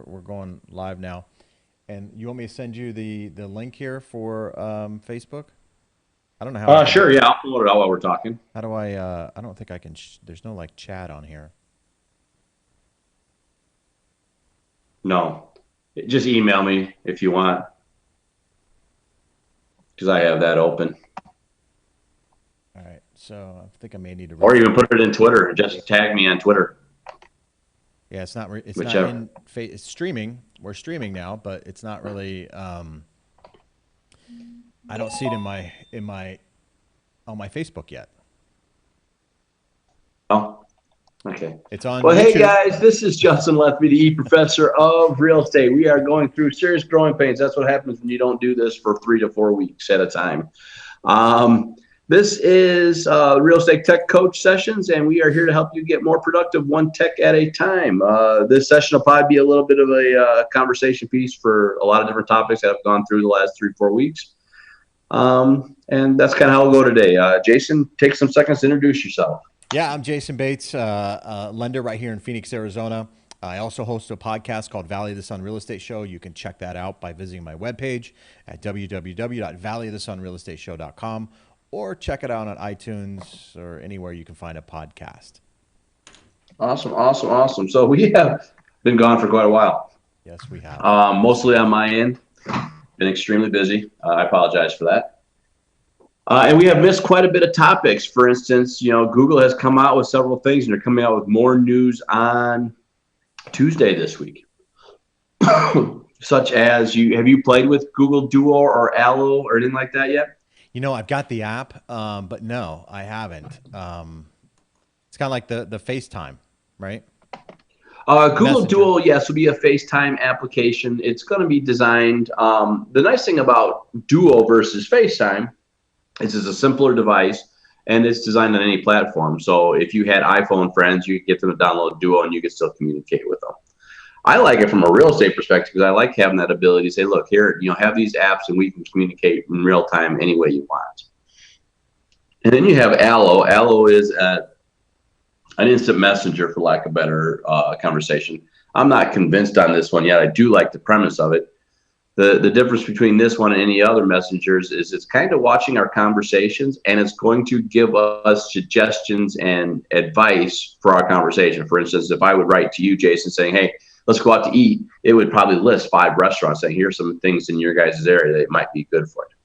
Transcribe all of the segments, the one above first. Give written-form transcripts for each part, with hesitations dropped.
We're going live now. And you want me to send you the link here for Facebook? I don't know how I can Sure, yeah, I'll pull it out while we're talking. how do I don't think I can there's no like chat on here. No, just email me if you want, because I have that open. All right. So I think I may need to Or even refresh. put it in Twitter and just tag me on Twitter, Yeah, it's not whichever. in it's streaming. We're streaming now, but it's not really I don't see it in my on my Facebook yet. Oh, okay. It's on Well, hey YouTube. guys, this is Justin Lethby, the professor of real estate. We are going through serious growing pains. That's what happens when you don't do this for 3 to 4 weeks at a time. Um, this is Real Estate Tech Coach Sessions, and we are here to help you get more productive one tech at a time. This session will probably be a little bit of a conversation piece for a lot of different topics that have gone through the last 3 or 4 weeks. And that's kind of how we'll go today. Jayson, take some seconds to introduce yourself. Yeah, I'm Jason Bates, lender right here in Phoenix, Arizona. I also host a podcast called Valley of the Sun Real Estate Show. You can check that out by visiting my webpage at www.valleyofthesunrealestateshow.com or check it out on iTunes or anywhere you can find a podcast. Awesome, awesome, awesome. So we have been gone for quite a while, Yes, we have. mostly on my end. Been extremely busy. I apologize for that. And we have missed quite a bit of topics. For instance, Google has come out with several things, and they're coming out with more news on Tuesday this week, such as have you played with Google Duo or Allo or anything like that yet? I've got the app, but no, I haven't. It's kind of like the FaceTime, right? The Google Messenger. Duo, yes, will be a FaceTime application. It's going to be designed. The nice thing about Duo versus FaceTime is it's a simpler device and it's designed on any platform. So if you had iPhone friends, you could get them to download Duo and you could still communicate with them. I like it from a real estate perspective because I like having that ability to say, look, here, have these apps and we can communicate in real time any way you want. And then you have Allo. Allo is an instant messenger, for lack of better conversation. I'm not convinced on this one yet. I do like the premise of it. The difference between this one and any other messengers is it's kind of watching our conversations and it's going to give us suggestions and advice for our conversation. For instance, if I would write to you, Jayson, saying, hey, let's go out to eat, it would probably list 5 restaurants saying, here's some things in your guys' area that might be good for you.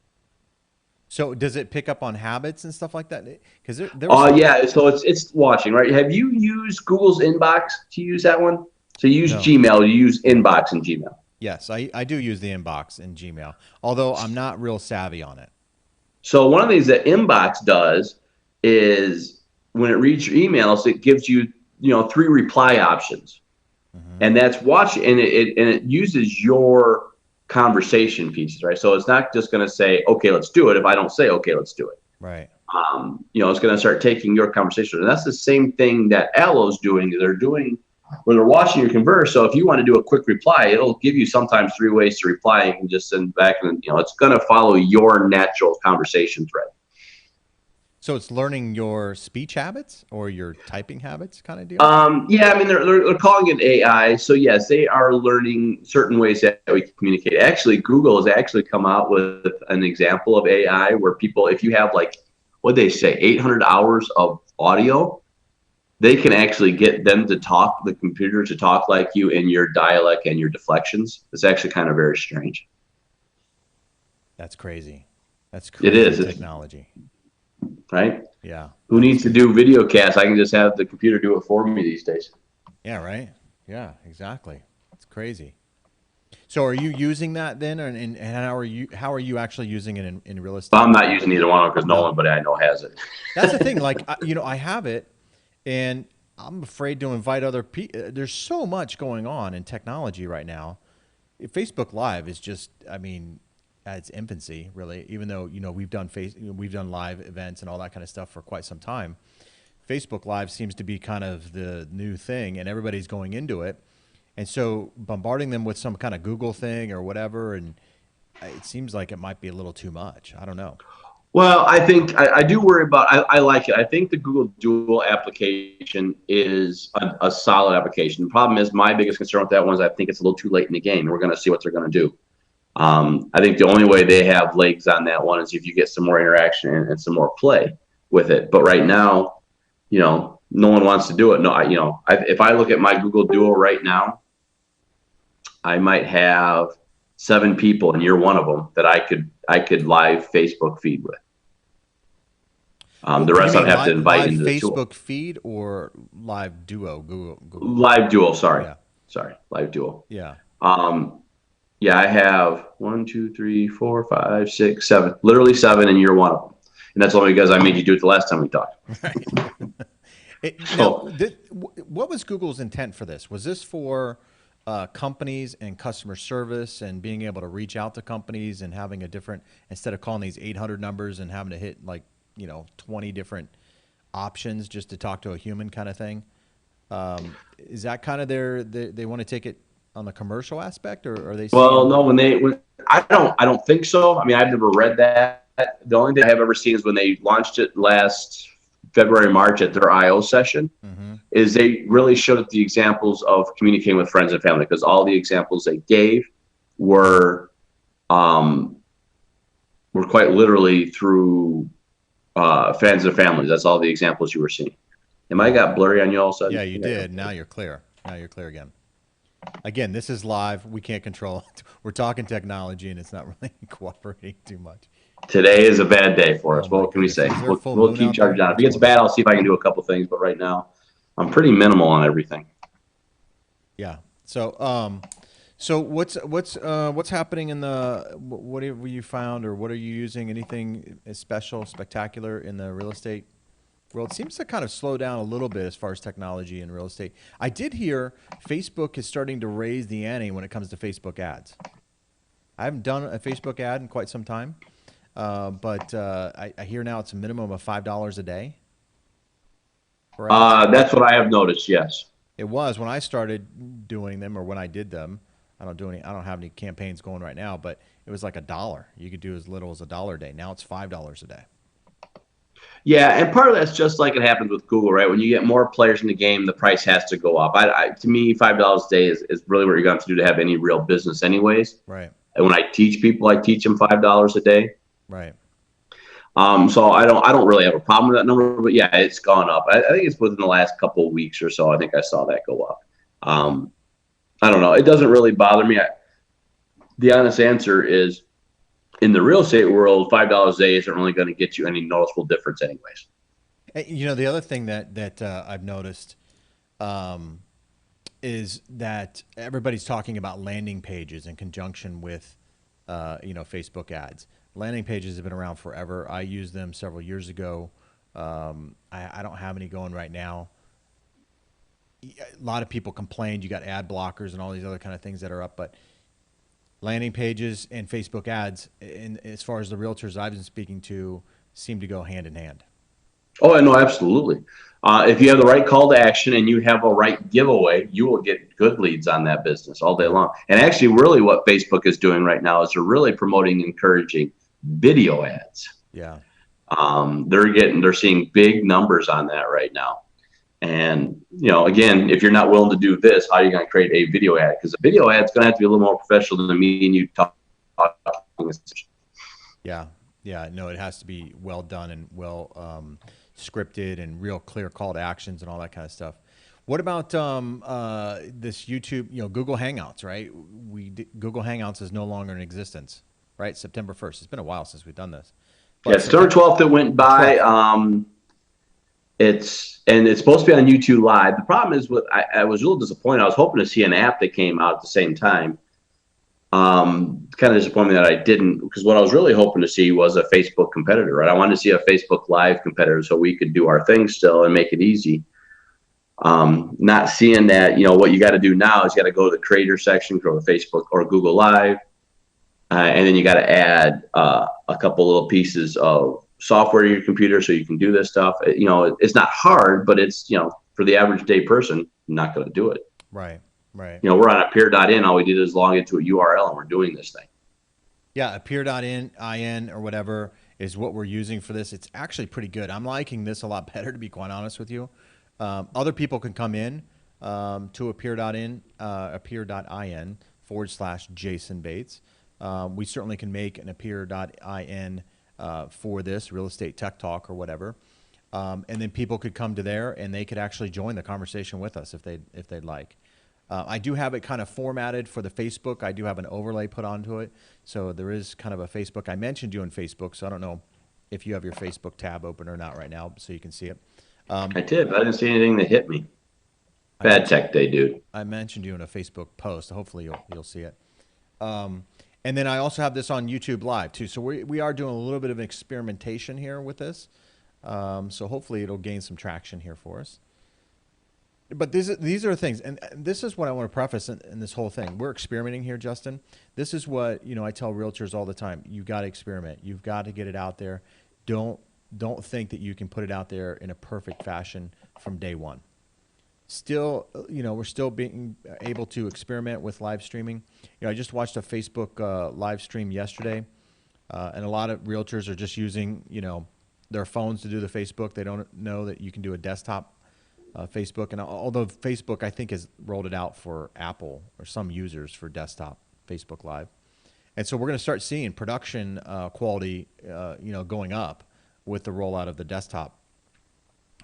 So does it pick up on habits and stuff like that? Because there was some. Yeah, so it's watching, right? Have you used Google's Inbox to use that one? So you use No. Gmail, you use Inbox in Gmail. Yes, I do use the inbox in Gmail, although I'm not real savvy on it. So one of the things that Inbox does is when it reads your emails, it gives you 3 reply options, Hmm. and that's watch and it uses your conversation pieces, right? So it's not just going to say okay, let's do it. If I don't say okay, let's do it, Right. it's going to start taking your conversation, and that's the same thing that Allo's doing. They're doing when they're watching you converse. So if you want to do a quick reply, it'll give you sometimes 3 ways to reply. You can just send back, and it's going to follow your natural conversation thread. So it's learning your speech habits or your typing habits kind of deal? Yeah, I mean they're calling it AI. So yes, they are learning certain ways that we can communicate. Actually, Google has actually come out with an example of AI where people, if you have like what they say, 800 hours of audio, they can actually get them to talk, the computer to talk like you in your dialect and your deflections. It's actually kind of very strange. That's crazy. That's It crazy is, it's, technology. right? Yeah, Who that is needs to crazy. do video casts? I can just have the computer do it for me these days. Yeah, right? Yeah, exactly. It's crazy. So are you using that then, and how are you actually using it in real I'm estate? not using either one of them because no No. one but I know has it. That's the thing. Like, I have it, and I'm afraid to invite other people. There's so much going on in technology right now. Facebook Live is just, I mean, at its infancy, really. Even though we've done live events and all that kind of stuff for quite some time. Facebook Live seems to be kind of the new thing, and everybody's going into it. And so bombarding them with some kind of Google thing or whatever, and it seems like it might be a little too much. I don't know. Well, I think I do worry about. I like it. I think the Google Duo application is a solid application. The problem is my biggest concern with that one is I think it's a little too late in the game. We're going to see what they're going to do. I think the only way they have legs on that one is if you get some more interaction and some more play with it. But right now, no one wants to do it. No, if I look at my Google Duo right now, I might have 7 people, and you're one of them that I could live Facebook feed with. Oh, The you rest I'd mean have to live invite live into the tool. Facebook feed or live Duo? Google. Live Duo, sorry, Yeah, Live Duo. yeah. Um, yeah, I have 1, 2, 3, 4, 5, 6, 7, literally 7, and you're one of them. And that's only because I made you do it the last time we talked. Right. Now, So what was Google's intent for this? Was this for companies and customer service and being able to reach out to companies and having a different, instead of calling these 800 numbers and having to hit like, 20 different options just to talk to a human kind of thing? Is that kind of they want to take it on the commercial aspect, or are they Well, seeing? no, when I don't think so. I mean, I've never read that. The only thing I've ever seen is when they launched it last February, March at their I/O session. Hmm. Is they really showed the examples of communicating with friends and family because all the examples they gave were um, were quite literally through friends and families. That's all the examples you were seeing. Am I Yeah, got blurry on you all of a sudden? yeah, you did. Now you're clear. Now you're clear again. Again, this is live. We can't control it. We're talking technology, and it's not really cooperating too much. Today is a bad day for Oh us. What my can we goodness! say? Is there a We'll, full we'll moon keep out there? charging on. If it What's gets going on? bad, I'll see if I can do a couple things. But right now, I'm pretty minimal on everything. Yeah. So what's happening in the what have you found, or what are you using? Anything special, spectacular in the real estate world? It seems to kind of slow down a little bit as far as technology in real estate. I did hear Facebook is starting to raise the ante when it comes to Facebook ads. I haven't done a Facebook ad in quite some time, but I hear now it's a minimum of $5 a day for ads. That's what I have noticed. Yes. It was when I started doing them, or when I did them. I don't have any campaigns going right now, but it was like $1. You could do as little as $1 a day. Now it's $5 a day. Yeah, and part of that's just like it happens with Google, right? When you get more players in the game, the price has to go up. To me, $5 a day is really what you're going to have to do to have any real business, anyways. Right. And when I teach people, I teach them $5 a day. Right. So I don't really have a problem with that number, but yeah, it's gone up. I think it's within the last couple of weeks or so. I think I saw that go up. Yeah. Um, I don't know. It doesn't really bother me. The honest answer is, in the real estate world, $5 a day isn't really going to get you any noticeable difference, anyways. The other thing that I've noticed um, is that everybody's talking about landing pages in conjunction with Facebook ads. Landing pages have been around forever. I used them several years ago. I don't have any going right now. A lot of people complained you got ad blockers and all these other kind of things that are up, but landing pages and Facebook ads, and as far as the realtors I've been speaking to, seem to go hand in hand. Oh, I know, absolutely. If you have the right call to action and you have a right giveaway, you will get good leads on that business all day Yeah, long. And actually, really, what Facebook is doing right now is they're really promoting, encouraging video ads. yeah, They're seeing big numbers on that right now. And again, if you're not willing to do this, how are you going to create a video ad? Because a video ad is going to have to be a little more professional than me and you talking. yeah, yeah. No, it has to be well done and well scripted and real clear call to actions and all that kind of stuff. What about this YouTube? Google Hangouts, right? Google Hangouts is no longer in existence, right? September 1st. It's been a while since we've done this, Yeah, but September September 12th it went the by. 12th. It's supposed to be on YouTube Live. The problem is, I was a little disappointed. I was hoping to see an app that came out at the same time. Kind of disappointed that I didn't, because what I was really hoping to see was a Facebook competitor, right? I wanted to see a Facebook Live competitor so we could do our thing still and make it easy. Not seeing that, what you got to do now is you got to go to the creator section, go to Facebook or Google Live, and then you got to add a couple little pieces of software to your computer so you can do this stuff. It's not hard, but it's, for the average day person, not going to do it. Right, right. We're on a peer.in. All we did is log into a URL and we're doing this thing. Yeah, appear.in, IN, or whatever. is what we're using for this. It's actually pretty good. I'm liking this a lot better, to be quite honest with you. Other people can come in to appear.in/Jayson Bates. We certainly can make an appear.in for this real estate tech talk or whatever. And then people could come to there and they could actually join the conversation with us if they'd like. I do have it kind of formatted for the Facebook. I do have an overlay put onto it. So there is kind of a Facebook. I mentioned you on Facebook, so I don't know if you have your Facebook tab open or not right now so you can see it. I did, but I didn't see anything that hit me. I Bad mentioned, tech day, dude. I mentioned you in a Facebook post. Hopefully you'll see it. And then I also have this on YouTube Live too. So we are doing a little bit of experimentation here with this. So hopefully it'll gain some traction here for us. But these are things, and this is what I want to preface in this whole thing. We're experimenting here, Justin. This is what I tell realtors all the time. You got to experiment. You've got to get it out there. Don't think that you can put it out there in a perfect fashion from day one. Still, we're still being able to experiment with live streaming. I just watched a Facebook live stream yesterday, and a lot of realtors are just using their phones to do the Facebook. They don't know that you can do a desktop Facebook, and although Facebook I think has rolled it out for Apple or some users for desktop Facebook Live, and so we're going to start seeing production quality going up with the rollout of the desktop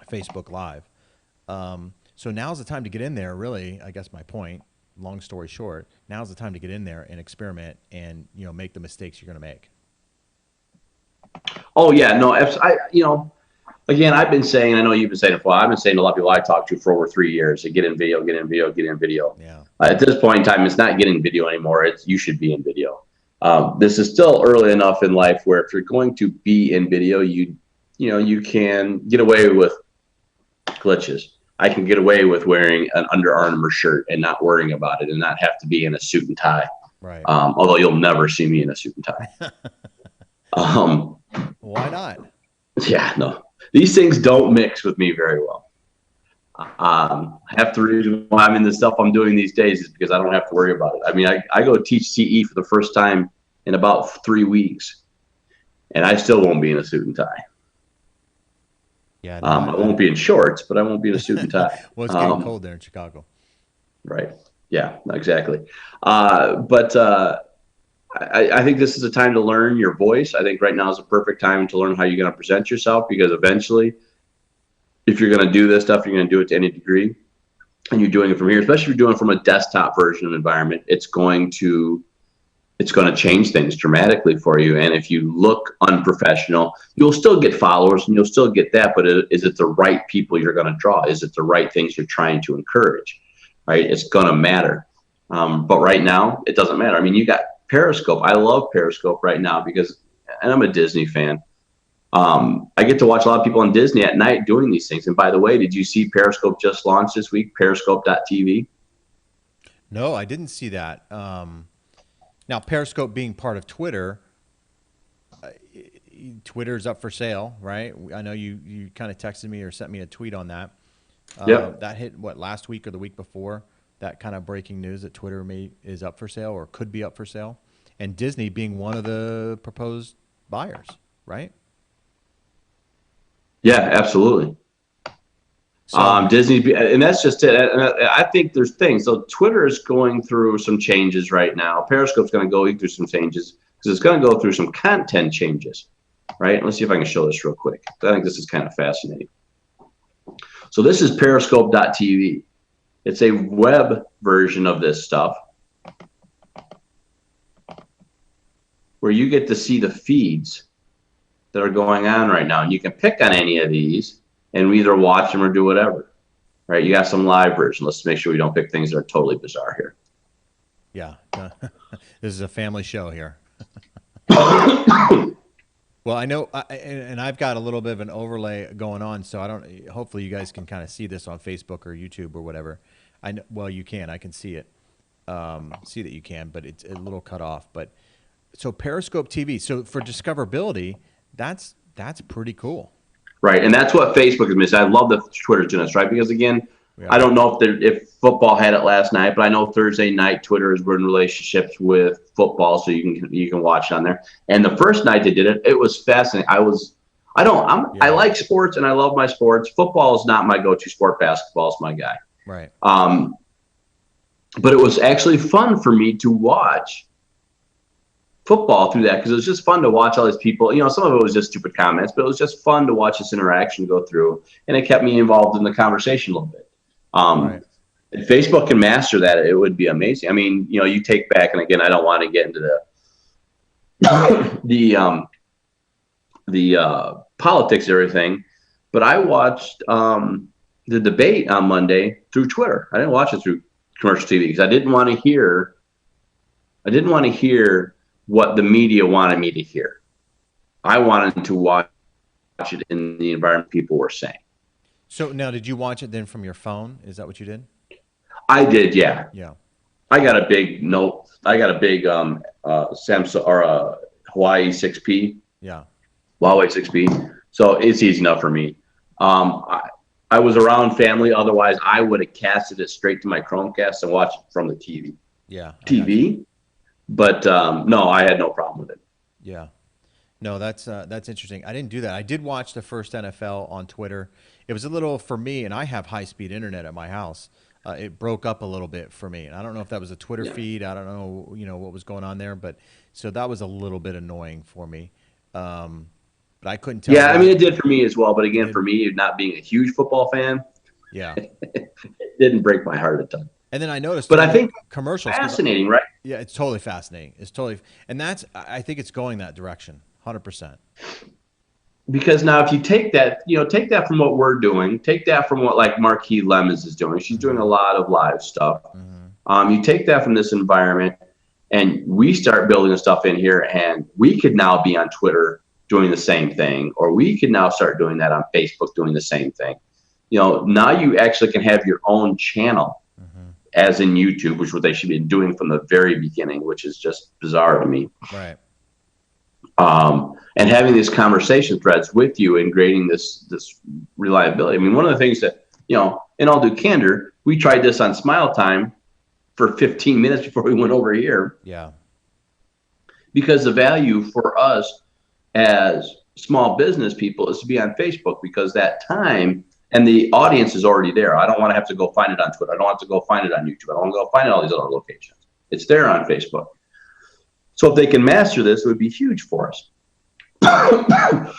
Facebook Live. So now's the time to get in there. Really, I guess my point. Long story short, now's the time to get in there and experiment and make the mistakes you're going to make. Oh yeah, no, again, I've been saying, I know you've been saying it for a while. I've been saying to a lot of people I talked to for over 3 years, to get in video, get in video, get in video. Yeah. At this point in time, it's not getting video anymore. It's you should be in video. This is still early enough in life where if you're going to be in video, you can get away with glitches. I can get away with wearing an Under Armour shirt and not worrying about it and not have to be in a suit and tie. Right. Although you'll never see me in a suit and tie. Why not? Yeah, no. These things don't mix with me very well. Half the reason why I'm in the stuff I'm doing these days is because I don't have to worry about it. I mean, I go teach CE for the first time in about 3 weeks, and I still won't be in a suit and tie. Yeah, I won't be in shorts, but I won't be in a suit and tie. Well, it's getting cold there in Chicago. Right. Yeah, exactly. I think this is a time to learn your voice. I think right now is the perfect time to learn how you're going to present yourself, because eventually, if you're going to do this stuff, you're going to do it to any degree, and you're doing it from here, especially if you're doing it from a desktop version of environment, it's going to change things dramatically for you. And if you look unprofessional, you'll still get followers and you'll still get that, but is it the right people you're going to draw? Is it the right things you're trying to encourage? Right? It's going to matter. But right now, it doesn't matter. I mean, you got Periscope. I love Periscope right now and I'm a Disney fan. I get to watch a lot of people on Disney at night doing these things. And by the way, did you see Periscope just launched this week? Periscope.tv. No, I didn't see that. Now, Periscope being part of Twitter, Twitter's up for sale, right? I know you kind of texted me or sent me a tweet on that. That hit last week or the week before? That kind of breaking news that Twitter is up for sale or could be up for sale, and Disney being one of the proposed buyers, right? Yeah, absolutely. So, Disney, and that's just it. And I think there's things. So Twitter is going through some changes right now. Periscope's going to go through some changes because it's going to go through some content changes, right? Let's see if I can show this real quick. I think this is kind of fascinating. So this is Periscope.tv. It's a web version of this stuff where you get to see the feeds that are going on right now. And you can pick on any of these and either watch them or do whatever, right? You got some live version. Let's make sure we don't pick things that are totally bizarre here. Yeah. This is a family show here. Well, I know, and I've got a little bit of an overlay going on, so hopefully you guys can kind of see this on Facebook or YouTube or whatever. Well, you can. I can see it. See that you can, but it's a little cut off. But so Periscope TV. So for discoverability, that's pretty cool. Right, and that's what Facebook is missing. I love that Twitter's doing this, right? Because again, Yeah. I don't know if football had it last night, but I know Thursday night Twitter is in relationships with football, so you can watch it on there. And the first night they did it, it was fascinating. I Yeah. like sports and I love my sports. Football is not my go-to sport. Basketball is my guy. Right. Um, but it was actually fun for me to watch football through that because it was just fun to watch all these people. Some of it was just stupid comments, but it was just fun to watch this interaction go through, and it kept me involved in the conversation a little bit. Right. If Facebook can master that, it would be amazing. I mean, you take back, and again, I don't want to get into the politics and everything, but I watched the debate on Monday through Twitter. I didn't watch it through commercial TV because I didn't want to hear what the media wanted me to hear. I wanted to watch it in the environment people were saying. So now, did you watch it then from your phone? Is that what you did? I did, yeah. Yeah. I got a big note. I got a big Samsung or Hawaii 6P, Yeah. Huawei 6P. So it's easy enough for me. I was around family. Otherwise, I would have casted it straight to my Chromecast and watched it from the TV. Yeah. I got you. TV, but no, I had no problem with it. Yeah. No, that's interesting. I didn't do that. I did watch the first NFL on Twitter. It was a little for me, and I have high speed internet at my house. It broke up a little bit for me, and I don't know if that was a Twitter Yeah. feed. I don't know, what was going on there, but so that was a little bit annoying for me. Um, but I couldn't tell Yeah, I mean, whether it did for me as well. But it again, did. for me, not being a huge football fan, Yeah. it didn't break my heart a ton. And then I noticed But too I think commercials because fascinating, right? yeah, it's totally fascinating. It's totally, and I think it's going that direction, 100%. Because now if you take that from what we're doing, take that from what like Marquis Lemons is doing. She's doing a Mm-hmm. lot of live stuff. Mm-hmm. You take that from this environment, and we start building the stuff in here, and we could now be on Twitter doing the same thing, or we could now start doing that on Facebook doing the same thing. Now you actually can have your own channel, Mm-hmm. as in YouTube, which is what they should be doing from the very beginning, which is just bizarre to me. Right. And having these conversation threads with you and grading this reliability. I mean, one of the things that in all due candor, we tried this on Smile Time for 15 minutes before we went over here Yeah. because the value for us as small business people is to be on Facebook because that time and the audience is already there. I don't want to have to go find it on Twitter. I don't have to go find it on YouTube. I don't want to go find it all these other locations. It's there on Facebook. So if they can master this, it would be huge for us. Well,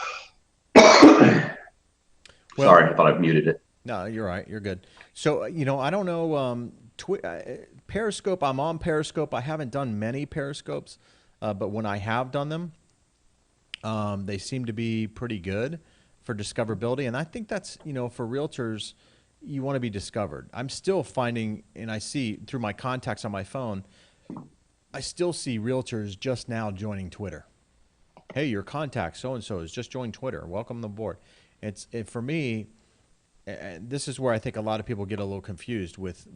Sorry, I thought I muted it. no, you're right. You're good. So, I don't know. Periscope. I'm on Periscope. I haven't done many Periscopes, but when I have done them, they seem to be pretty good for discoverability. And I think that's for realtors, you want to be discovered. I'm still finding, and I see through my contacts on my phone, I still see realtors just now joining Twitter. Hey, your contact so and so has just joined Twitter. Welcome aboard. For me. This is where I think a lot of people get a little confused with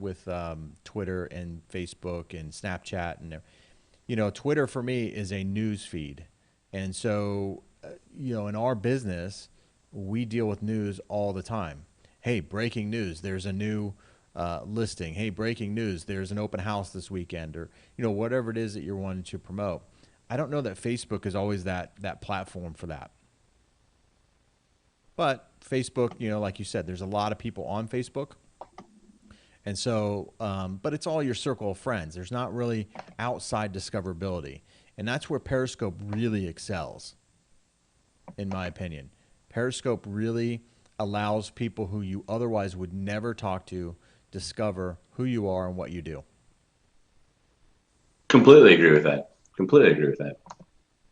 Twitter and Facebook and Snapchat and Twitter for me is a news feed, and so in our business we deal with news all the time. Hey, breaking news! There's a new listing. Hey, breaking news! There's an open house this weekend, or whatever it is that you're wanting to promote. I don't know that Facebook is always that platform for that. But Facebook, like you said, there's a lot of people on Facebook. And so, but it's all your circle of friends. There's not really outside discoverability. And that's where Periscope really excels, in my opinion. Periscope really allows people who you otherwise would never talk to discover who you are and what you do. Completely agree with that. Completely agree with that.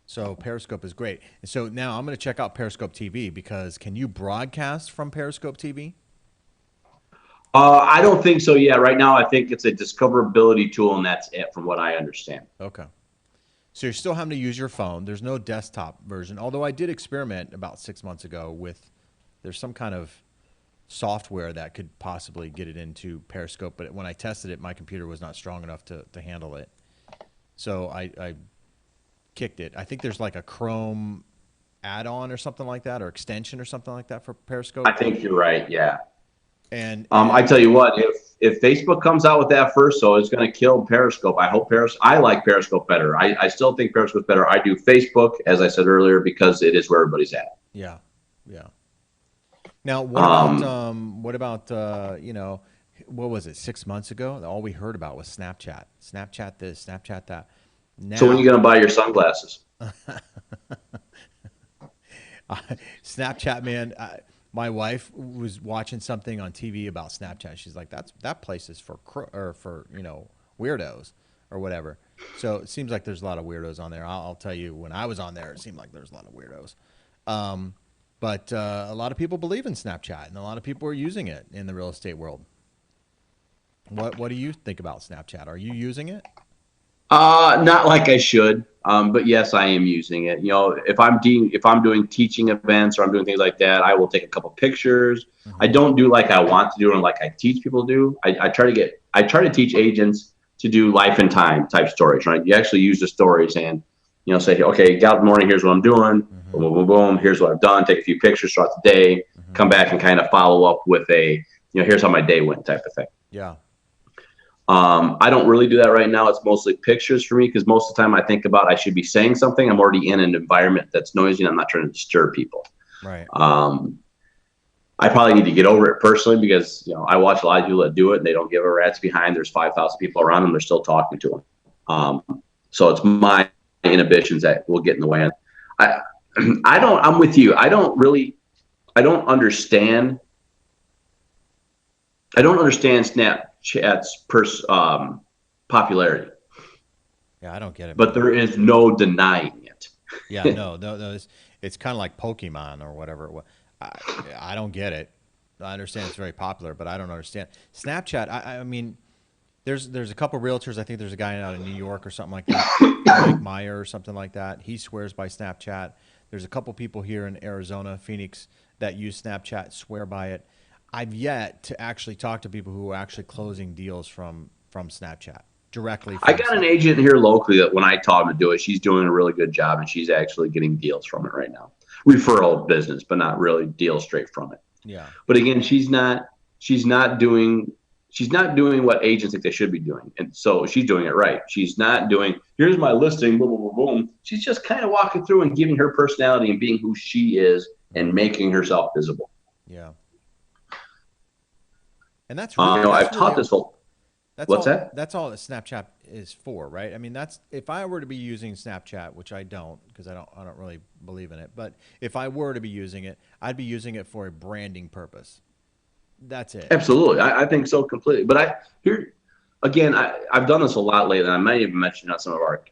So Periscope is great. And so now I'm going to check out Periscope TV because can you broadcast from Periscope TV? I don't think so. Yeah, right now I think it's a discoverability tool, and that's it, from what I understand. Okay. So you're still having to use your phone. There's no desktop version, although I did experiment about 6 months ago with there's some kind of software that could possibly get it into Periscope, but when I tested it, my computer was not strong enough to handle it. So I kicked it. I think there's like a Chrome add-on or something like that, or extension or something like that for I Periscope. think you're right. Yeah. I and tell you what, if Facebook comes out with that first, so it's going to kill Periscope. I hope I like Periscope better. I still think Periscope's better. I do Facebook, as I said earlier, because it is where everybody's at. yeah, yeah. Now, Um, what about what was it 6 months ago? All we heard about was Snapchat, Snapchat this, Snapchat that. so when are you Now, going to buy your sunglasses? Snapchat, man. My wife was watching something on TV about Snapchat. She's like, that place is for or for weirdos or whatever." So it seems like there's a lot of weirdos on there. I'll tell you, when I was on there, it seemed like there's a lot of weirdos. Um, but a lot of people believe in Snapchat, and a lot of people are using it in the real estate world. What do you think about Snapchat? Are you using it? Not like I should, but yes, I am using it. If I'm doing teaching events or I'm doing things like that, I will take a couple pictures. I Hmm. don't do like I want to do and like I teach people to do. I try to teach agents to do life and time type stories, right? You actually use the stories and say, okay, got up in the morning, here's what I'm doing, boom, Hmm. boom, boom, boom, here's what I've done. Take a few pictures throughout the day, Hmm. come back and kind of follow up with here's how my day went type of thing. Yeah. I don't really do that right now. It's mostly pictures for me because most of the time I think about I should be saying something. I'm already in an environment that's noisy and I'm not trying to disturb people. Right. Um, I probably need to get over it personally because I watch a lot of people that do it and they don't give a rat's behind. There's 5,000 people around them. They're still talking to them. So it's my inhibitions that will get in the way. I I don't. I'm with you. I don't understand. I don't understand Snapchat's popularity, Yeah, I don't get it, but man. there is no denying Yeah, it. no, no, no. It's kind of like Pokemon or whatever it was. I, I don't get it. I understand it's very popular, but I don't understand Snapchat. I mean, there's a couple realtors. I think there's a guy out in New York or something like that, Mike Meyer or something like that. He swears by Snapchat. There's a couple people here in Arizona, Phoenix, that use Snapchat, swear by it. I've yet to actually talk to people who are actually closing deals from Snapchat, directly I from got an Snapchat. agent here locally that when I taught him to do it, she's doing a really good job and she's actually getting deals from it right now. Referral business, but not really deals straight from it. Yeah, But again, she's not doing she's not doing what agents think they should be doing. And so she's doing it right. She's not doing, here's my listing, boom, boom, boom, boom. She's just kind of walking through and giving her personality and being who she is and hmm, making herself visible. yeah, and that's I've really taught this whole, what's that? that's all that Snapchat is for, right? I mean, that's if I were to be using Snapchat, which I don't because I don't really believe in it, but if I were to be using it, I'd be using it for a branding purpose. That's it. Absolutely. I think so completely. But here again, I've done this a lot lately. And I might even mention on some of our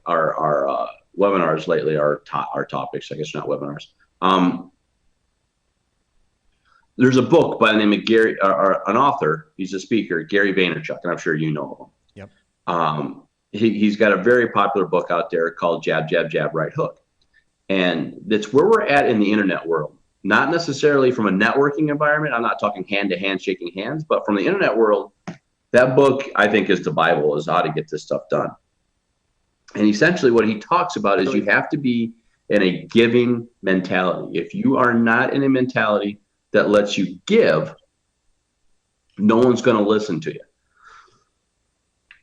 webinars lately, our topics, I guess not webinars. Um, there's a book by the name of Gary, or an author. He's a speaker, Gary Vaynerchuk, and I'm sure you know of him. Yep. He's got a very popular book out there called Jab, Jab, Jab, Right Hook. And that's where we're at in the internet world. Not necessarily from a networking environment. I'm not talking hand to hand shaking hands, but from the internet world, that book I think is the Bible, is how to get this stuff done. And essentially what he talks about is you have to be in a giving mentality. If you are not in a mentality that lets you give, no one's going to listen to you.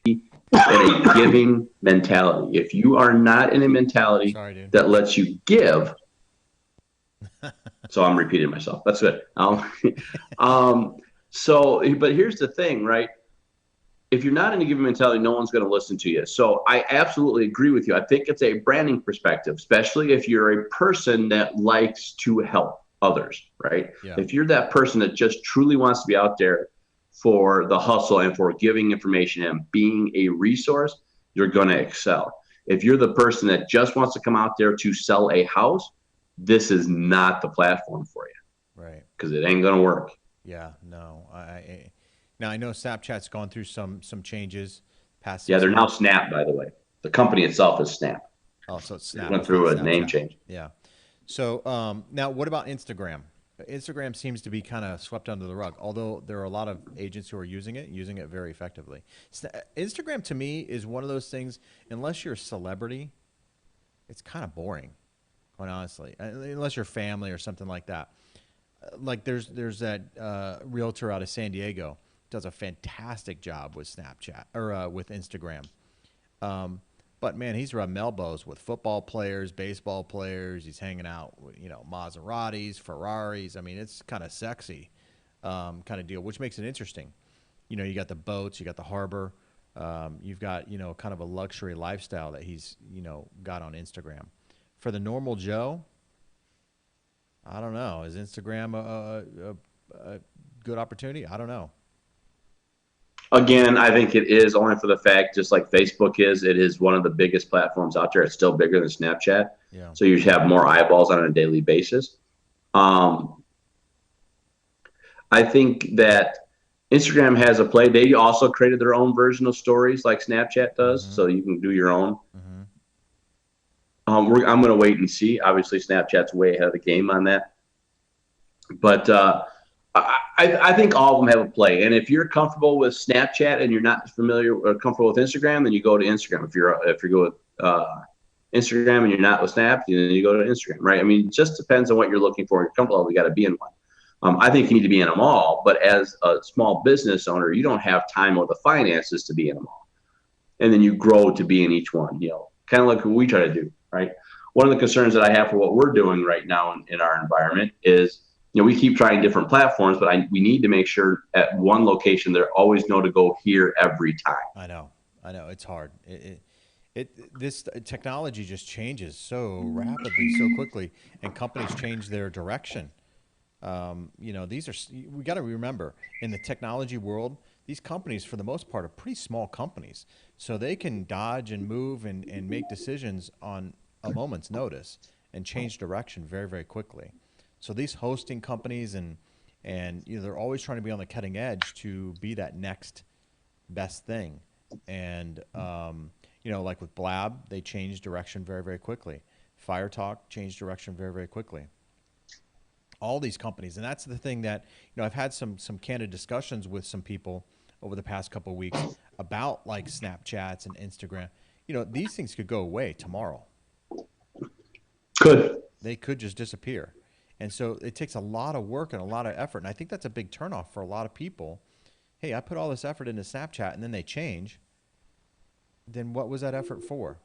In a giving mentality. If you are not in a mentality Sorry, dude. that lets you give, so I'm repeating myself. That's good. Um, but here's the thing, right? If you're not in a giving mentality, no one's going to listen to you. So I absolutely agree with you. I think it's a branding perspective, especially if you're a person that likes to help others, right? Yeah. If you're that person that just truly wants to be out there for the hustle and for giving information and being a resource, you're going to excel. If you're the person that just wants to come out there to sell a house, this is not the platform for you Right. because it ain't going to work. Yeah. No. Now I know Snapchat's gone through some changes past Yeah, six they're now months. Snap, by the way. The company itself is Snap. Oh, so it's They Snap. went It's not through a name Snapchat. change. Yeah. So now, what about Instagram? Instagram seems to be kind of swept under the rug, although there are a lot of agents who are using it very effectively. Instagram to me is one of those things. Unless you're a celebrity, it's kind of boring, quite honestly. Unless you're family or something like that. like there's that realtor out of San Diego does a fantastic job with Snapchat or with Instagram. Um, but man, he's rubbing elbows with football players, baseball players. He's hanging out with Maseratis, Ferraris. I mean, it's kind of sexy kind of deal, which makes it interesting. You got the boats, you got the harbor, you've got kind of a luxury lifestyle that he's got on Instagram. For the normal Joe, I don't know. Is Instagram a good opportunity? I don't know. Again, I think it is only for the fact, just like Facebook is, it is one of the biggest platforms out there. It's still bigger than Snapchat. Yeah. So you have more eyeballs on a daily basis. Um, I think that Instagram has a play. They also created their own version of stories like Snapchat does. Mm-hmm. So you can do your own. Mm-hmm. I'm going to wait and see. Obviously, Snapchat's way ahead of the game on that. But I think all of them have a play. And if you're comfortable with Snapchat and you're not familiar or comfortable with Instagram, then you go to Instagram. If you go with Instagram and you're not with Snap, then you go to Instagram, right? I mean, it just depends on what you're looking for. You're comfortable. We got to be in one. I think you need to be in them all. But as a small business owner, you don't have time or the finances to be in them all. And then you grow to be in each one. Kind of like what we try to do, right? One of the concerns that I have for what we're doing right now in our environment is we keep trying different platforms, but we need to make sure at one location they always know to go here every time. I know, it's hard. This technology just changes so rapidly, so quickly, and companies change their direction. These are we got to remember in the technology world, these companies for the most part are pretty small companies, so they can dodge and move and make decisions on a moment's notice and change direction very very quickly. So these hosting companies and they're always trying to be on the cutting edge to be that next best thing. And like with Blab, they changed direction very very quickly. Fire Talk changed direction very very quickly. All these companies, and that's the thing that I've had some candid discussions with some people over the past couple of weeks about like Snapchats and Instagram. These things could go away tomorrow. Good. They could just disappear. And so it takes a lot of work and a lot of effort. And I think that's a big turnoff for a lot of people. Hey, I put all this effort into Snapchat and then they change. Then what was that effort for?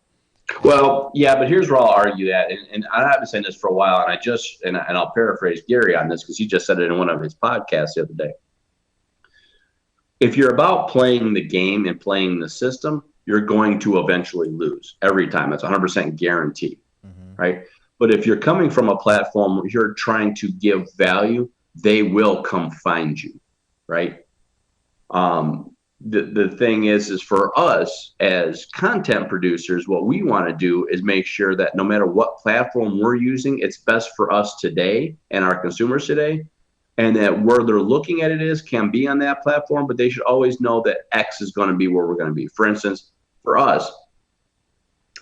Well, yeah, but here's where I'll argue that, and I've been saying this for a while, and I'll paraphrase Gary on this because he just said it in one of his podcasts the other day. If you're about playing the game and playing the system, you're going to eventually lose every time. That's 100% guaranteed, Mm-hmm. right? But if you're coming from a platform where you're trying to give value, they will come find you, right? The thing is for us as content producers, what we want to do is make sure that no matter what platform we're using, it's best for us today and our consumers today, and that where they're looking at it can be on that platform, but they should always know that X is going to be where we're going to be. For instance, for us,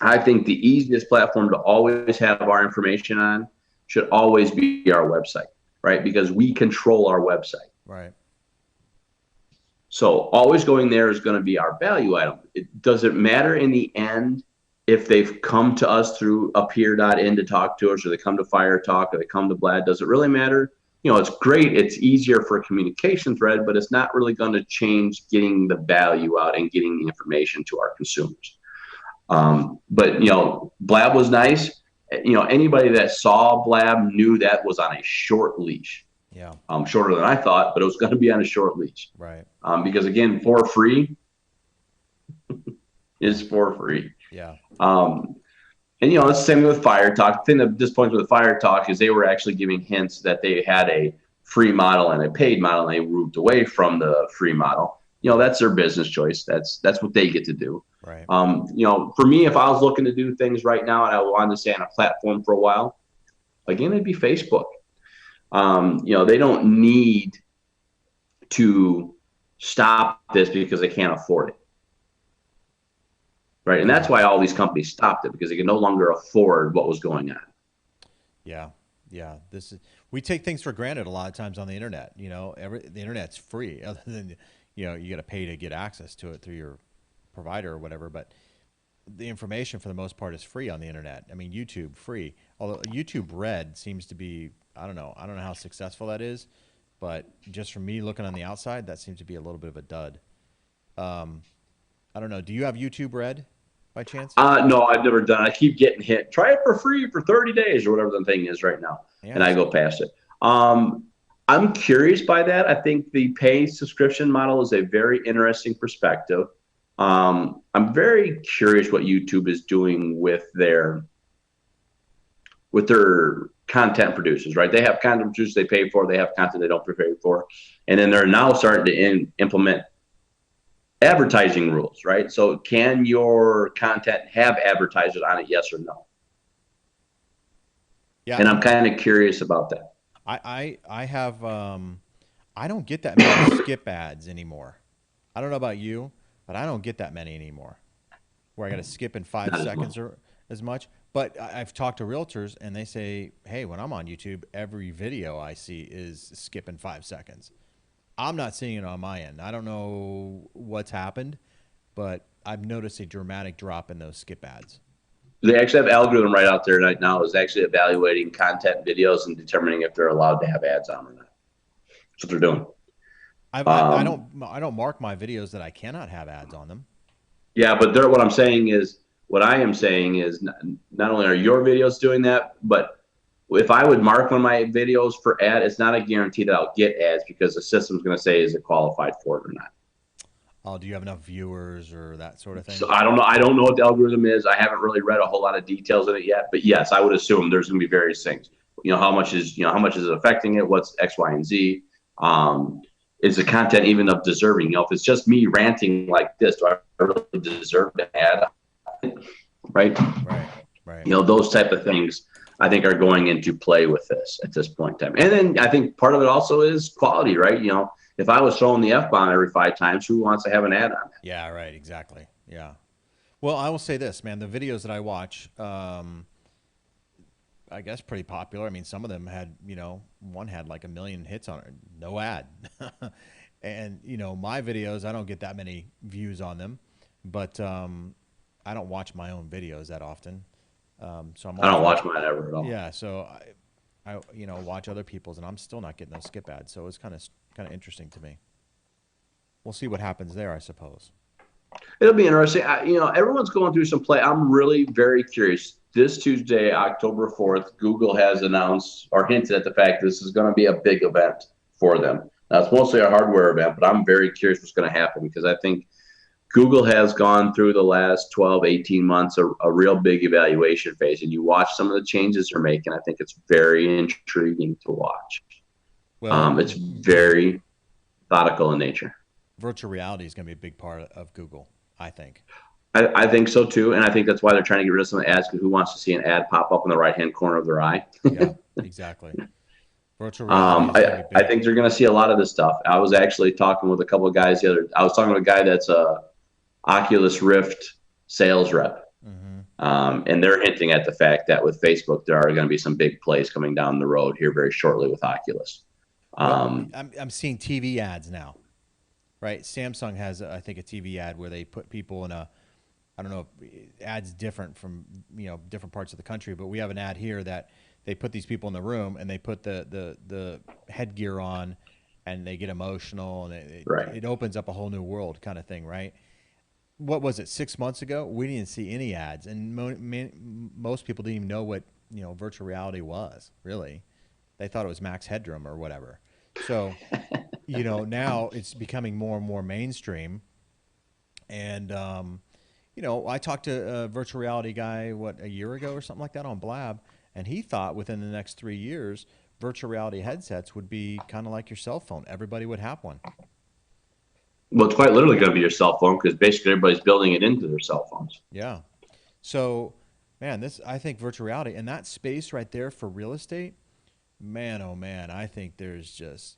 I think the easiest platform to always have our information on should always be our website, right? Because we control our website. Right. So always going there is going to be our value item. Does it matter in the end if they've come to us through a peer.in to talk to us, or they come to Fire Talk, or they come to Blad? Does it really matter? It's great. It's easier for a communication thread, but it's not really going to change getting the value out and getting the information to our consumers. But Blab was nice. Anybody that saw Blab knew that was on a short leash. Yeah. Shorter than I thought, but it was going to be on a short leash. Right. Because again, for free is for free. Yeah. And it's the same with Fire Talk. The thing that disappoints with Fire Talk is they were actually giving hints that they had a free model and a paid model, and they moved away from the free model. That's their business choice. That's what they get to do. Right. For me, if I was looking to do things right now and I wanted to stay on a platform for a while, again, it'd be Facebook. They don't need to stop this because they can't afford it. Right. And that's why all these companies stopped it, because they can no longer afford what was going on. Yeah. Yeah. We take things for granted a lot of times on the internet. The internet's free, other than, you got to pay to get access to it through your provider or whatever. But the information for the most part is free on the internet. I mean, YouTube free. Although YouTube Red seems to be, I don't know how successful that is, but just from me looking on the outside, that seems to be a little bit of a dud. Um, I don't know. Do you have YouTube Red by chance? No, I've never done it. I keep getting hit. Try it for free for 30 days or whatever the thing is right now. And I Yes. go past it. I'm curious by that. I think the pay subscription model is a very interesting perspective. I'm very curious what YouTube is doing with their content producers, right? They have content producers they pay for, they have content they don't pay for. And then they're now starting to implement advertising rules, right? So can your content have advertisers on it, yes or no? Yeah, And I'm kind of curious about that. I have I don't get that many skip ads anymore. I don't know about you, but I don't get that many anymore. Where I got to skip in five Not as seconds much. or as much. But I've talked to realtors and they say, hey, when I'm on YouTube, every video I see is skip in 5 seconds. I'm not seeing it on my end. I don't know what's happened, but I've noticed a dramatic drop in those skip ads. They actually have algorithm right out there right now is actually evaluating content videos and determining if they're allowed to have ads on or not. That's what they're doing. Um, I don't mark my videos that I cannot have ads on them. yeah, but what I am saying is not only are your videos doing that, but if I would mark one of my videos for ad, it's not a guarantee that I'll get ads because the system's going to say is it qualified for it or not. Oh, do you have enough viewers or that sort of So thing? I don't know. I don't know what the algorithm is. I haven't really read a whole lot of details in it yet. But yes, I would assume there's going to be various things. How much is it affecting it? What's X, Y, and Z? Um, is the content even of deserving? If it's just me ranting like this, do I really deserve to add? Right? Right, right. Those type of things I think are going into play with this at this point in time. And then I think part of it also is quality, right? If I was throwing the F bomb every 5 times, who wants to have an ad on it? Yeah, right, exactly. Yeah. Well, I will say this, man. The videos that I watch, I guess pretty popular. I mean, some of them had, one had like a million hits on it, no ad. And, my videos, I don't get that many views on them, but I don't watch my own videos that often. So I'm I always don't watching. watch mine ever at all. Yeah, so I watch other people's, and I'm still not getting those skip ads. So it's kind of interesting to me. We'll see what happens there, I suppose. It'll be interesting. Everyone's going through some play. I'm really very curious. This Tuesday, October 4th, Google has announced or hinted at the fact this is going to be a big event for them. Now, it's mostly a hardware event, but I'm very curious what's going to happen because I think Google has gone through the last 12, 18 months a real big evaluation phase. And you watch some of the changes they're making. I think it's very intriguing to watch. Well, It's very methodical in nature. virtual reality is going to be a big part of Google, I think. I think so too, and I think that's why they're trying to get rid of some of the ads. Because who wants to see an ad pop up in the right hand corner of their eye? Yeah, exactly. Virtual reality is going to be I big. think they're going to see a lot of this stuff. I was actually talking with a couple of guys the other. I was talking to a guy that's a Oculus Rift sales rep, Hmm. and they're hinting at the fact that with Facebook, there are going to be some big plays coming down the road here very shortly with Oculus. Well, Um, I'm seeing TV ads now, right? Samsung has, I think, a TV ad where they put people in a, I don't know, ads different from different parts of the country, but we have an ad here that they put these people in the room and they put the headgear on, and they get emotional, and right. it opens up a whole new world, kind of thing, right? What was it, 6 months ago? We didn't see any ads, and most people didn't even know what virtual reality was. Really, they thought it was Max Headroom or whatever. So now it's becoming more and more mainstream, and I talked to a virtual reality guy a year ago or something like that on Blab, and he thought within the next 3 years, virtual reality headsets would be kind of like your cell phone. Everybody would have one. Well, it's quite literally going to be your cell phone because basically everybody's building it into their cell phones. Yeah. So, man, I think virtual reality and that space right there for real estate, man, oh man, I think there's just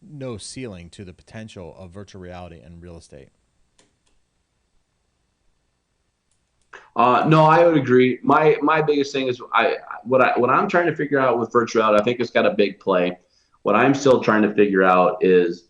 no ceiling to the potential of virtual reality and real estate. No, I would agree. My biggest thing is what I'm trying to figure out with virtual reality. I think it's got a big play. What I'm still trying to figure out is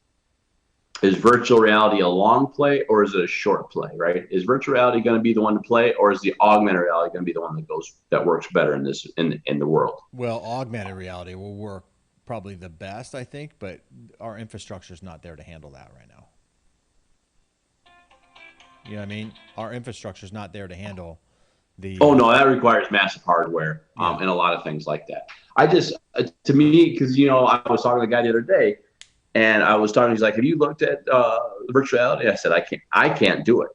is virtual reality a long play or is it a short play, right? Is virtual reality going to be the one to play, or is the augmented reality going to be the one that works better in this in the world? Well, augmented reality will work probably the best, I think, but our infrastructure is not there to handle that right now. You know what I mean? Our infrastructure is not there to handle Oh the no, that requires massive hardware yeah. and a lot of things like that. I just to me, because I was talking to the guy the other day, and I was talking. He's like, "Have you looked at virtual reality?" I said, I can't do it.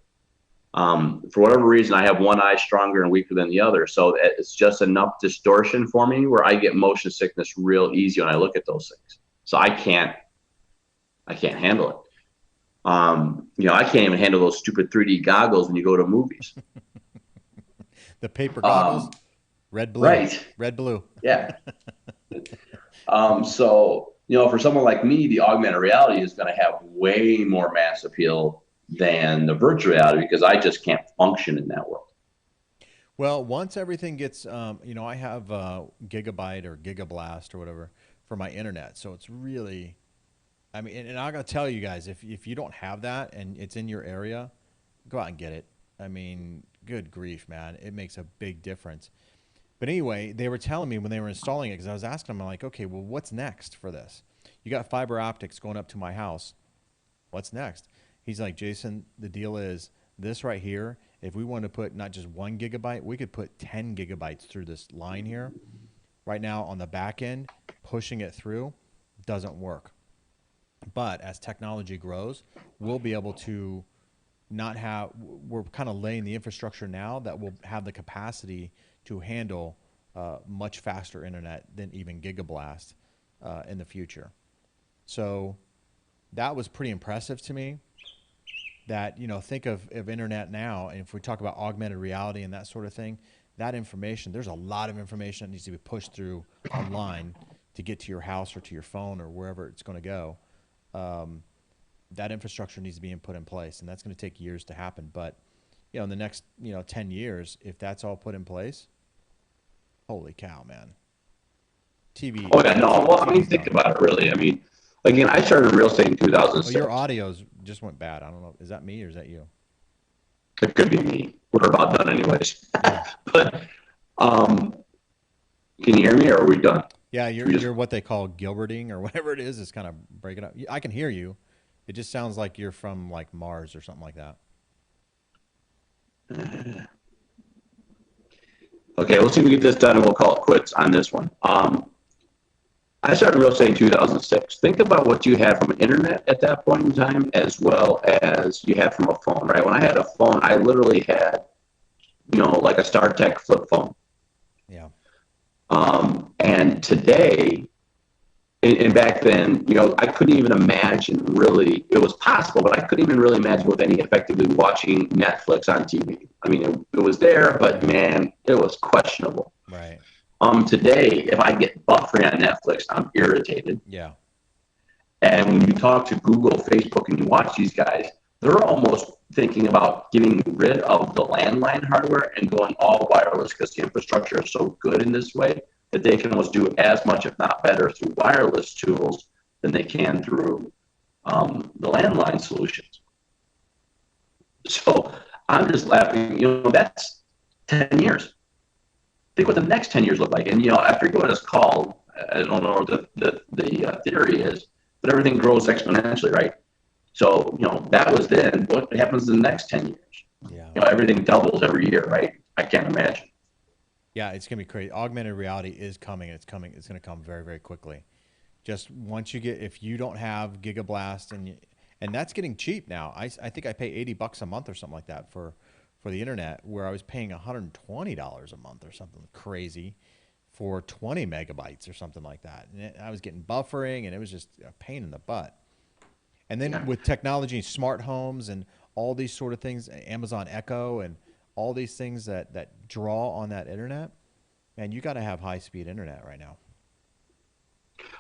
For whatever reason, I have one eye stronger and weaker than the other, so it's just enough distortion for me where I get motion sickness real easy when I look at those things. So I can't handle it. I can't even handle those stupid 3D goggles when you go to movies. The paper goggles, Um, red blue, right. red blue. Yeah. So, for someone like me, the augmented reality is going to have way more mass appeal than the virtual reality because I just can't function in that world. Well, once everything gets, I have Gigabyte or Gigablast or whatever for my internet, so it's really, I mean, and I gotta tell you guys, if you don't have that and it's in your area, go out and get it. I mean, good grief, man, it makes a big difference. But anyway, they were telling me when they were installing it because I was asking them, I'm like, okay, well, what's next for this? You got fiber optics going up to my house. What's next? He's like, Jason, the deal is this right here. If we want to put not just 1 gigabyte, we could put 10 gigabytes through this line here. Right now on the back end, pushing it through doesn't work. But as technology grows, we'll be able to not have, we're kind of laying the infrastructure now that will have the capacity to handle much faster internet than even Gigablast in the future. So that was pretty impressive to me. That think of internet now, and if we talk about augmented reality and that sort of thing, that information, there's a lot of information that needs to be pushed through online to get to your house or to your phone or wherever it's going to go. um, that infrastructure needs to be put in place, and that's going to take years to happen. But in the next 10 years, if that's all put in place, holy cow, man, TV Oh yeah, no. Well, I mean, TV's think done. about it. Really, I mean, again, I started real estate in Oh, your 2006. audios just went bad. I don't know. Is that me or is that you? It could be me. We're about done anyways. Yeah. But um, can you hear me, or are we done? Yeah, Should you're we just? you're what they call Gilberting or whatever it is. It's kind of breaking up. I can hear you. It just sounds like you're from like Mars or something like that. Okay, let's see if we get this done, and we'll call it quits on this one. I started real estate in 2006. Think about what you had from an internet at that point in time, as well as you had from a phone, right? When I had a phone, I literally had, like a StarTech flip phone. Yeah. And today, and back then, I couldn't even imagine really, it was possible, but I couldn't even really imagine with any effectively watching Netflix on TV. I mean, it was there, but Yeah. man, it was questionable. Right. Today, if I get buffering on Netflix, I'm irritated. Yeah. And when you talk to Google, Facebook, and you watch these guys, they're almost thinking about getting rid of the landline hardware and going all wireless because the infrastructure is so good in this way that they can almost do as much, if not better, through wireless tools than they can through the landline solutions. So I'm just laughing. That's 10 years. Think what the next 10 years look like. And, I forget what it's called. I don't know what the theory is, but everything grows exponentially, right? So, that was then. What happens in the next 10 years? Yeah. Everything doubles every year, right? I can't imagine. Yeah, it's gonna be crazy. Augmented reality is coming. It's coming. It's gonna come very, very quickly. Just once you get, if you don't have Gigablast and that's getting cheap now. I think I pay $80 a month or something like that for the internet, where I was paying $120 a month or something crazy for 20 megabytes or something like that. And I was getting buffering, and it was just a pain in the butt. And then Yeah. with technology, smart homes, and all these sort of things, Amazon Echo, and all these things that draw on that internet, man, you got to have high speed internet right now.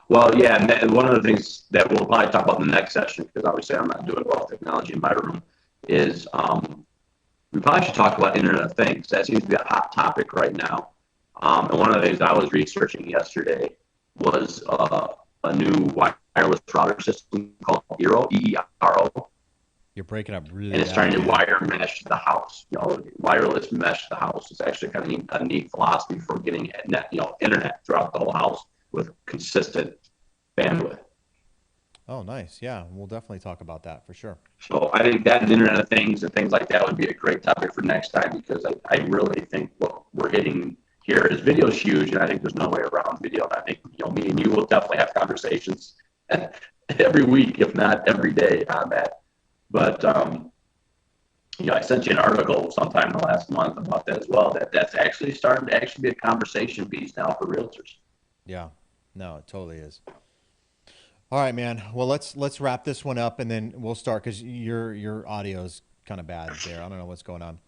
Well, yeah, and one of the things that we'll probably talk about in the next session, because obviously I'm not doing well with technology in my room, is we probably should talk about Internet of Things. That seems to be a hot topic right now. And one of the things I was researching yesterday was a new wireless router system called Eero, EERO, You're breaking up really and it's trying bad, to man. wire mesh the house. Wireless mesh the house is actually kind of a neat philosophy for getting net, internet throughout the whole house with consistent bandwidth. Oh, nice. Yeah, we'll definitely talk about that for sure. So I think that Internet of Things and things like that would be a great topic for next time because I really think what we're hitting here is video is huge, and I think there's no way around video. And I think me and you will definitely have conversations every week, if not every day, on that. But I sent you an article sometime in the last month about that as well. That's actually starting to actually be a conversation piece now for realtors. Yeah. No, it totally is. All right, man. Well, let's wrap this one up and then we'll start because your audio is kind of bad there. I don't know what's going on.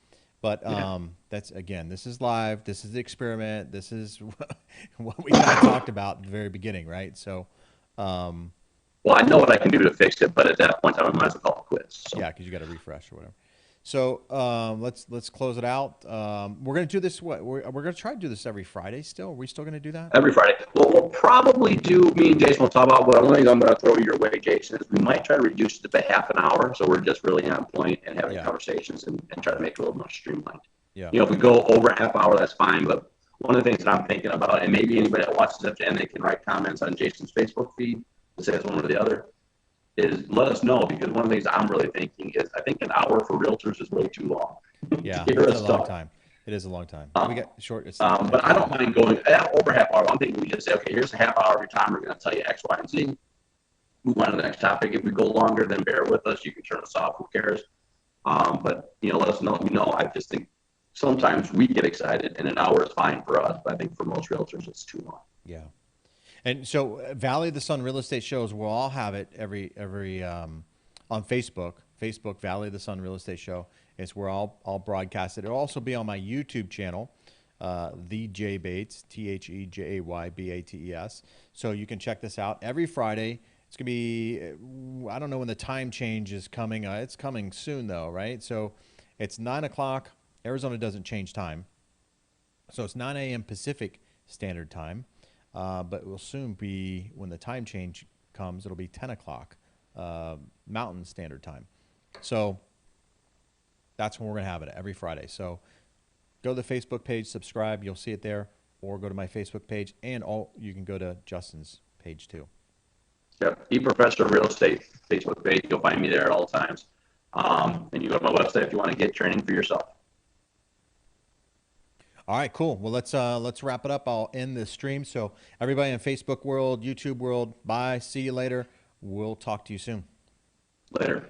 But Yeah. that's again, this is live. This is the experiment. This is what we kind of talked about at the very beginning, right? So, um, Well, I know what I can do to fix it, but at that point, I might as well call it quits. yeah, So because you got to refresh or whatever. So let's close it out. We're gonna do this. What we're gonna try to do this every Friday. Still, are we still gonna do that? every Friday. What we'll probably do, me and Jason will talk about, but one thing I'm going to throw your way, Jason, is we might try to reduce it to half an hour. So we're just really on point and having Yeah, conversations and try to make it a little more streamlined. yeah. If we go over a half hour, that's fine. But one of the things that I'm thinking about, and maybe anybody that watches it and they can write comments on Jason's Facebook feed to say it's one or the other, is let us know because one of the things I'm really thinking is I think an hour for realtors is way too long to Yeah, hear it's a us long talk. time. It is a long time. We Um, got short. It's like but I 15 don't minutes. mind going over half hour. I'm thinking we just say, okay, here's a half hour of your time. We're going to tell you X, Y, and Z. Move on to the next topic. If we go longer, then bear with us. You can turn us off. Who cares? But let us know. I just think sometimes we get excited, and an hour is fine for us. But I think for most realtors, it's too long. Yeah. And so Valley of the Sun real estate shows, we'll all have it every on Facebook. Facebook Valley of the Sun real estate show. It's where I'll broadcast it. It'll also be on my YouTube channel, the Jay Bates, TheJayBates. So you can check this out every Friday. It's gonna be I don't know when the time change is coming. It's coming soon though, right? So it's 9 o'clock. Arizona doesn't change time, so it's 9 a.m. Pacific Standard Time. But it will soon be when the time change comes. It'll be 10 o'clock Mountain Standard Time. So that's when we're gonna have it every Friday. So go to the Facebook page, subscribe. You'll see it there, or go to my Facebook page, and you can go to Justin's page too. Yep. eProfessor Real Estate Facebook page. You'll find me there at all times. And you go to my website if you want to get training for yourself. All right, cool. Well, let's wrap it up. I'll end this stream. So everybody in Facebook world, YouTube world, bye. See you later. We'll talk to you soon. Later.